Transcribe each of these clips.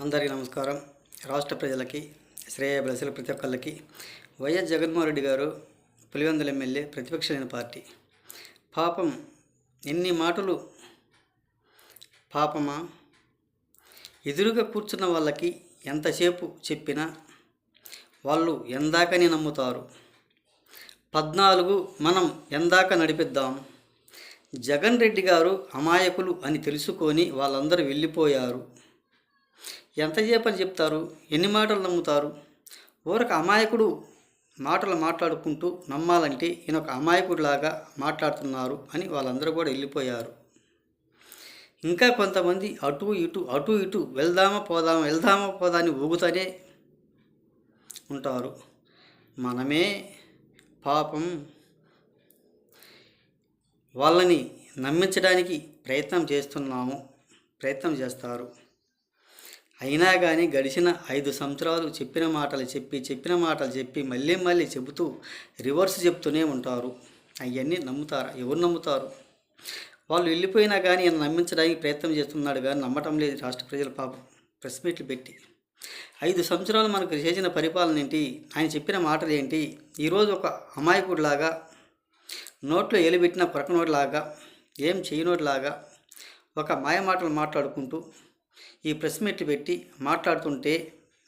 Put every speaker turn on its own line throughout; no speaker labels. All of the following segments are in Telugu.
అందరికీ నమస్కారం. రాష్ట్ర ప్రజలకి, శ్రేయోభిలాషులు ప్రతి ఒక్కళ్ళకి వైఎస్ జగన్మోహన్ రెడ్డి గారు పులివెందుల ఎమ్మెల్యే, ప్రతిపక్ష లేని పార్టీ. పాపం ఎన్ని మాటలు పాపమా. ఎదురుగా కూర్చున్న వాళ్ళకి ఎంతసేపు చెప్పినా వాళ్ళు ఎందాకని నమ్ముతారు. 14 మనం ఎందాక నడిపిద్దాం. జగన్ రెడ్డి గారు అమాయకులు అని తెలుసుకొని వాళ్ళందరూ వెళ్ళిపోయారు. ఎంతసేపు అని చెప్తారు? ఎన్ని మాటలు నమ్ముతారు? ఊరక అమాయకుడు మాటలు మాట్లాడుకుంటూ నమ్మాలంటే ఈయన ఒక అమాయకుడిలాగా మాట్లాడుతున్నారు అని వాళ్ళందరూ కూడా వెళ్ళిపోయారు. ఇంకా కొంతమంది అటు ఇటు వెళ్దామా పోదా అని ఊగుతూనే ఉంటారు. మనమే పాపం వాళ్ళని నమ్మించడానికి ప్రయత్నం చేస్తారు. అయినా కానీ గడిచిన 5 సంవత్సరాలు చెప్పిన మాటలు చెప్పి మళ్ళీ చెబుతూ రివర్స్ చెప్తూనే ఉంటారు. అవన్నీ నమ్ముతారా? ఎవరు నమ్ముతారు? వాళ్ళు వెళ్ళిపోయినా కానీ ఆయన నమ్మించడానికి ప్రయత్నం చేస్తున్నాడు కానీ నమ్మటం లేదు రాష్ట్ర ప్రజల. పాపం ప్రెస్ మీట్లు పెట్టి 5 సంవత్సరాలు మనకు చేసిన పరిపాలన ఏంటి? ఆయన చెప్పిన మాటలు ఏంటి? ఈరోజు ఒక అమాయకుడిలాగా, నోట్లో ఎలిపెట్టిన కొరకనోడిలాగా, ఏం చేయనోడిలాగా ఒక మాయ మాటలు మాట్లాడుకుంటూ ఈ ప్రెస్ మీట్లు పెట్టి మాట్లాడుతుంటే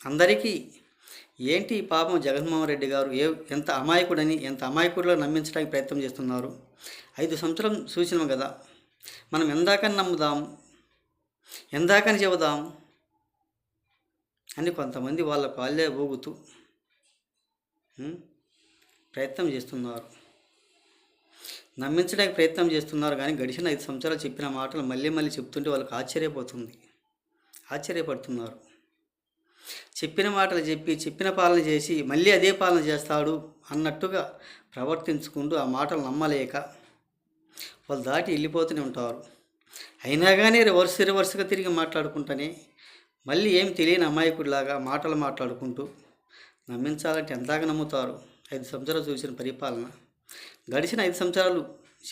అందరికీ ఏంటి పాపం జగన్మోహన్ రెడ్డి గారు ఎంత అమాయకుడిలో నమ్మించడానికి ప్రయత్నం చేస్తున్నారు. 5 సంవత్సరం చూసినాం కదా, మనం ఎందాకని నమ్ముదాం, ఎందాకని చెబుదాం అని కొంతమంది వాళ్ళే ఊగుతూ ప్రయత్నం చేస్తున్నారు, నమ్మించడానికి ప్రయత్నం చేస్తున్నారు. కానీ గడిచిన 5 సంవత్సరాలు చెప్పిన మాటలు మళ్ళీ చెప్తుంటే వాళ్ళకి ఆశ్చర్యపడుతున్నారు. చెప్పిన మాటలు చెప్పిన పాలన చేసి మళ్ళీ అదే పాలన చేస్తాడు అన్నట్టుగా ప్రవర్తించుకుంటూ ఆ మాటలు నమ్మలేక వాళ్ళు దాటి వెళ్ళిపోతూనే ఉంటారు. అయినా కానీ రివర్స్గా తిరిగి మాట్లాడుకుంటూనే మళ్ళీ ఏం తెలియని అమాయకుడిలాగా మాటలు మాట్లాడుకుంటూ నమ్మించాలంటే ఎంతగా నమ్ముతారు? 5 సంవత్సరాలు చూసిన పరిపాలన, గడిచిన 5 సంవత్సరాలు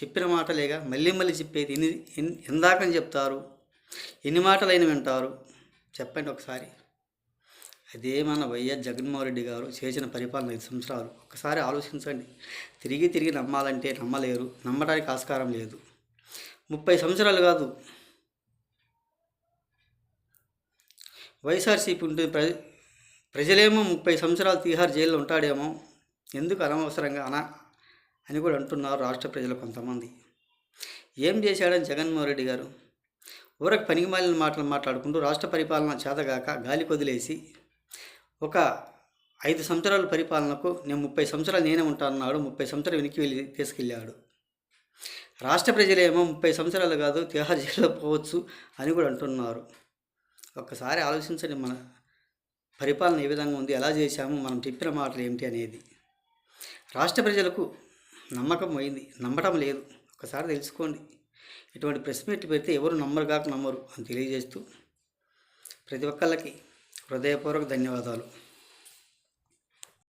చెప్పిన మాటలేగా మళ్ళీ చెప్పేది. ఎందాకని చెప్తారు? ఎన్ని మాటలైన వింటారు? చెప్పండి ఒకసారి. అదే మన వైఎస్ జగన్మోహన్ రెడ్డి గారు చేసిన పరిపాలన 5 సంవత్సరాలు ఒకసారి ఆలోచించండి. తిరిగి నమ్మాలంటే నమ్మలేరు, నమ్మడానికి ఆస్కారం లేదు. 30 సంవత్సరాలు కాదు, వైఎస్ఆర్సీపీ ఉంటుంది. ప్రజలేమో 30 సంవత్సరాలు తీహార్ జైల్లో ఉంటాడేమో, ఎందుకు అనవసరంగా అని కూడా అంటున్నారు రాష్ట్ర ప్రజలు కొంతమంది. ఏం చేశాడని జగన్మోహన్ రెడ్డి గారు? ఊరకు పనికిమాలిన మాటలు మాట్లాడుకుంటూ రాష్ట్ర పరిపాలన చేతగాక గాలి కొదిలేసి ఒక 5 సంవత్సరాల పరిపాలనకు నేను 30 సంవత్సరాలు నేనే ఉంటానన్నాడు. 30 సంవత్సరాలు వెనక్కి తీసుకెళ్ళాడు. రాష్ట్ర ప్రజలేమో 30 సంవత్సరాలు కాదు తిహార్ జైల్లో పోవచ్చు అని కూడా అంటున్నారు. ఒక్కసారి ఆలోచించండి, మన పరిపాలన ఏ విధంగా ఉంది, ఎలా చేశాము, మనం చెప్పిన మాటలు ఏమిటి అనేది. రాష్ట్ర ప్రజలకు నమ్మకం పోయింది, నమ్మటం లేదు. ఒకసారి తెలుసుకోండి. ఇటువంటి ప్రెస్ మీట్ పెడితే ఎవరు నమ్మరు అని తెలియజేస్తూ ప్రతి ఒక్కళ్ళకి హృదయపూర్వక ధన్యవాదాలు.